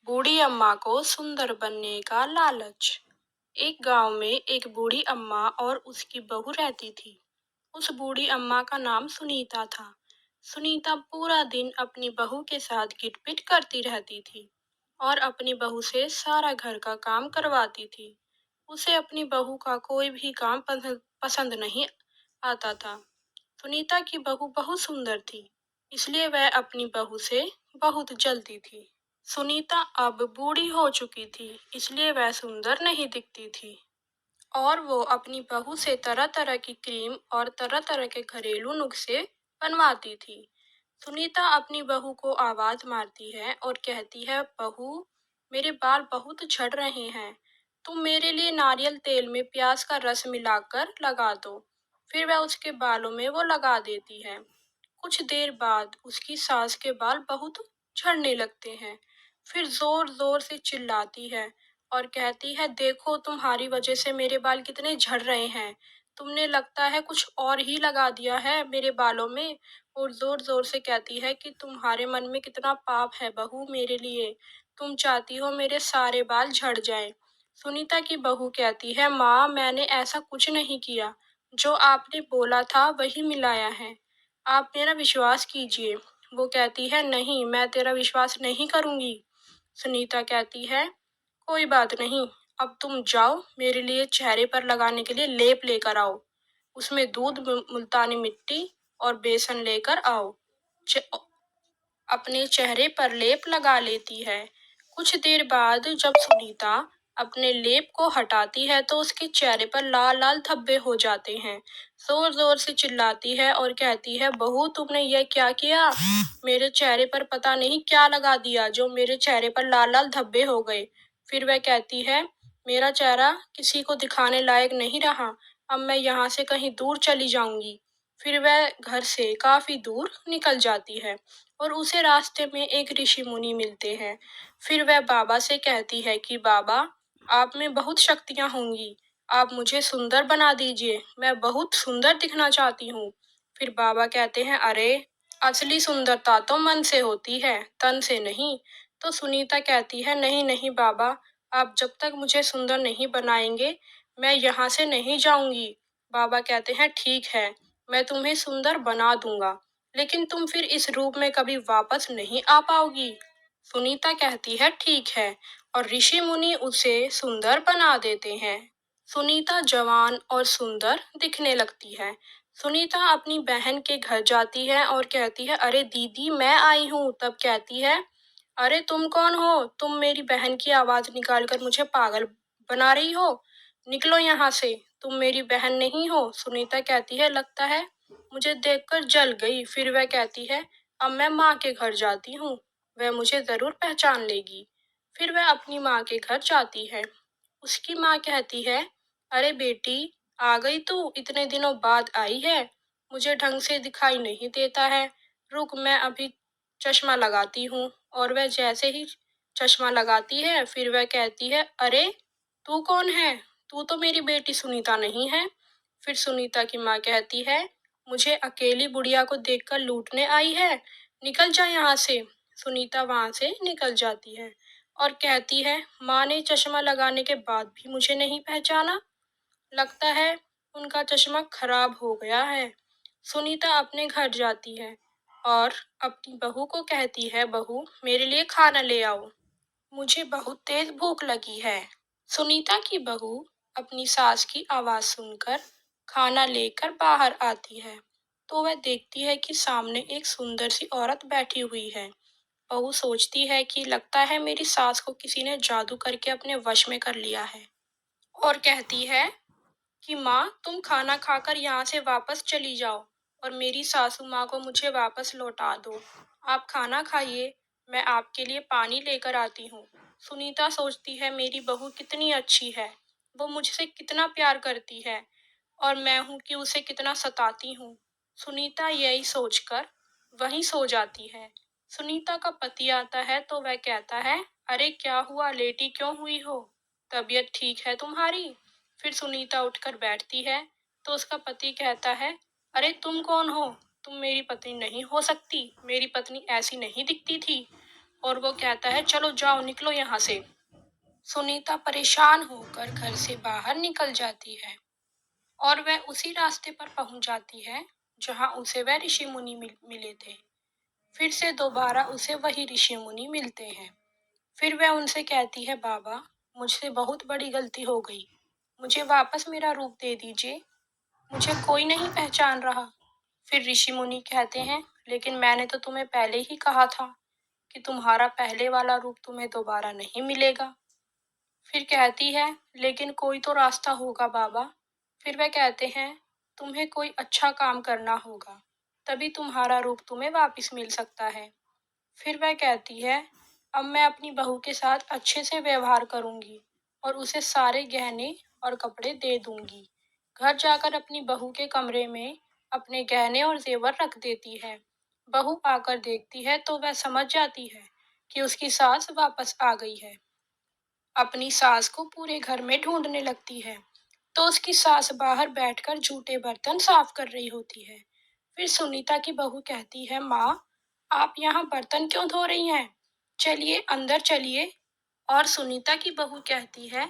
बूढ़ी अम्मा को सुंदर बनने का लालच। एक गांव में एक बूढ़ी अम्मा और उसकी बहू रहती थी। उस बूढ़ी अम्मा का नाम सुनीता था। सुनीता पूरा दिन अपनी बहू के साथ गिटपिट करती रहती थी और अपनी बहू से सारा घर का काम करवाती थी। उसे अपनी बहू का कोई भी काम पसंद नहीं आता था। सुनीता की बहू बहुत सुंदर थी, इसलिए वह अपनी बहू से बहुत जलती थी। सुनीता अब बूढ़ी हो चुकी थी, इसलिए वह सुंदर नहीं दिखती थी और वो अपनी बहू से तरह तरह की क्रीम और तरह तरह के घरेलू नुस्खे बनवाती थी। सुनीता अपनी बहू को आवाज मारती है और कहती है, बहू, मेरे बाल बहुत झड़ रहे हैं। तुम मेरे लिए नारियल तेल में प्याज का रस मिलाकर लगा दो। फिर वह उसके बालों में वो लगा देती है। कुछ देर बाद उसकी सास के बाल बहुत झड़ने लगते हैं। फिर जोर जोर से चिल्लाती है और कहती है, देखो तुम्हारी वजह से मेरे बाल कितने झड़ रहे हैं। तुमने लगता है कुछ और ही लगा दिया है मेरे बालों में। और जोर जोर से कहती है कि तुम्हारे मन में कितना पाप है बहू मेरे लिए। तुम चाहती हो मेरे सारे बाल झड़ जाएं। सुनीता की बहू कहती है, माँ, मैंने ऐसा कुछ नहीं किया। जो आपने बोला था वही मिलाया है। आप मेरा विश्वास कीजिए। वो कहती है, नहीं, मैं तेरा विश्वास नहीं करूंगी। सुनीता कहती है, कोई बात नहीं, अब तुम जाओ मेरे लिए चेहरे पर लगाने के लिए लेप लेकर आओ। उसमें दूध, मुल्तानी मिट्टी और बेसन लेकर आओ। च- अपने चेहरे पर लेप लगा लेती है। कुछ देर बाद जब सुनीता अपने लेप को हटाती है तो उसके चेहरे पर लाल लाल धब्बे हो जाते हैं। जोर जोर से चिल्लाती है और कहती है, बहू, तुमने यह क्या किया? मेरे चेहरे पर पता नहीं क्या लगा दिया जो मेरे चेहरे पर लाल लाल धब्बे हो गए। फिर वह कहती है, मेरा चेहरा किसी को दिखाने लायक नहीं रहा। अब मैं यहाँ से कहीं दूर चली जाऊंगी। फिर वह घर से काफी दूर निकल जाती है और उसे रास्ते में एक ऋषि मुनि मिलते हैं। फिर वह बाबा से कहती है कि बाबा, आप में बहुत शक्तियां होंगी। आप मुझे सुंदर बना दीजिए, मैं बहुत सुंदर दिखना चाहती हूँ। फिर बाबा कहते हैं, अरे, असली सुंदरता तो मन से होती है, तन से नहीं। तो सुनीता कहती है, नहीं नहीं बाबा, आप जब तक मुझे सुंदर नहीं बनाएंगे मैं यहाँ से नहीं जाऊंगी। बाबा कहते हैं, ठीक है, मैं तुम्हें सुंदर बना दूंगा, लेकिन तुम फिर इस रूप में कभी वापस नहीं आ पाओगी। सुनीता कहती है, ठीक है, और ऋषि मुनि उसे सुंदर बना देते हैं। सुनीता जवान और सुंदर दिखने लगती है। सुनीता अपनी बहन के घर जाती है और कहती है, अरे दीदी, मैं आई हूँ। तब कहती है, अरे तुम कौन हो? तुम मेरी बहन की आवाज निकालकर मुझे पागल बना रही हो। निकलो यहाँ से, तुम मेरी बहन नहीं हो। सुनीता कहती है, लगता है मुझे देखकर जल गई। फिर वह कहती है, अब मैं माँ के घर जाती हूँ, वह मुझे जरूर पहचान लेगी। फिर वह अपनी माँ के घर जाती है। उसकी माँ कहती है, अरे बेटी, आ गई तू? इतने दिनों बाद आई है। मुझे ढंग से दिखाई नहीं देता है। रुक, मैं अभी चश्मा लगाती हूँ। और वह जैसे ही चश्मा लगाती है फिर वह कहती है, अरे तू कौन है? तू तो मेरी बेटी सुनीता नहीं है। फिर सुनीता की माँ कहती है, मुझे अकेली बुढ़िया को देखकर लूटने आई है, निकल जा यहाँ से। सुनीता वहां से निकल जाती है और कहती है, माँ ने चश्मा लगाने के बाद भी मुझे नहीं पहचाना। लगता है उनका चश्मा खराब हो गया है। सुनीता अपने घर जाती है और अपनी बहू को कहती है, बहू, मेरे लिए खाना ले आओ, मुझे बहुत तेज भूख लगी है। सुनीता की बहू अपनी सास की आवाज सुनकर खाना लेकर बाहर आती है तो वह देखती है कि सामने एक सुंदर सी औरत बैठी हुई है। बहू सोचती है कि लगता है मेरी सास को किसी ने जादू करके अपने वश में कर लिया है और कहती है कि माँ, तुम खाना खाकर यहाँ से वापस चली जाओ और मेरी सासू माँ को मुझे वापस लौटा दो। आप खाना खाइए, मैं आपके लिए पानी लेकर आती हूँ। सुनीता सोचती है, मेरी बहू कितनी अच्छी है, वो मुझसे कितना प्यार करती है और मैं हूँ कि उसे कितना सताती हूँ। सुनीता यही सोचकर वहीं सो जाती है। सुनीता का पति आता है तो वह कहता है, अरे क्या हुआ, लेटी क्यों हुई हो? तबीयत ठीक है तुम्हारी? फिर सुनीता उठकर बैठती है तो उसका पति कहता है, अरे तुम कौन हो? तुम मेरी पत्नी नहीं हो सकती, मेरी पत्नी ऐसी नहीं दिखती थी। और वो कहता है चलो जाओ निकलो यहाँ से। सुनीता परेशान होकर घर से बाहर निकल जाती है और वह उसी रास्ते पर पहुंच जाती है जहां उसे वह ऋषि मुनि मिले थे। फिर से दोबारा उसे वही ऋषि मुनि मिलते हैं। फिर वह उनसे कहती है बाबा, मुझसे बहुत बड़ी गलती हो गई, मुझे वापस मेरा रूप दे दीजिए, मुझे कोई नहीं पहचान रहा। फिर ऋषि मुनि कहते हैं लेकिन मैंने तो तुम्हें पहले ही कहा था कि तुम्हारा पहले वाला रूप तुम्हें दोबारा नहीं मिलेगा। फिर कहती है लेकिन कोई तो रास्ता होगा बाबा। फिर वह कहते हैं तुम्हें कोई अच्छा काम करना होगा, तभी तुम्हारा रूप तुम्हें वापस मिल सकता है। फिर वह कहती है अब मैं अपनी बहू के साथ अच्छे से व्यवहार करूंगी और उसे सारे गहने और कपड़े दे दूंगी। घर जाकर अपनी बहू के कमरे में अपने गहने और जेवर रख देती है। बहू आकर देखती है तो वह समझ जाती है कि उसकी सास वापस आ गई है। अपनी सास को पूरे घर में ढूंढने लगती है तो उसकी सास बाहर बैठकर जूठे बर्तन साफ कर रही होती है। फिर सुनीता की बहू कहती है माँ, आप यहाँ बर्तन क्यों धो रही हैं? चलिए अंदर चलिए। और सुनीता की बहू कहती है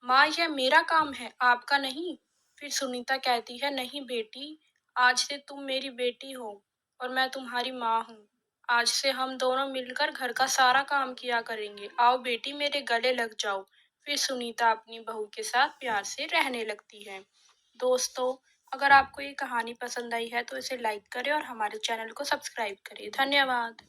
माँ, यह मेरा काम है, आपका नहीं। फिर सुनीता कहती है नहीं बेटी, आज से तुम मेरी बेटी हो और मैं तुम्हारी माँ हूँ। आज से हम दोनों मिलकर घर का सारा काम किया करेंगे। आओ बेटी मेरे गले लग जाओ। फिर सुनीता अपनी बहू के साथ प्यार से रहने लगती है। दोस्तों, अगर आपको ये कहानी पसंद आई है तो इसे लाइक करें और हमारे चैनल को सब्सक्राइब करें। धन्यवाद।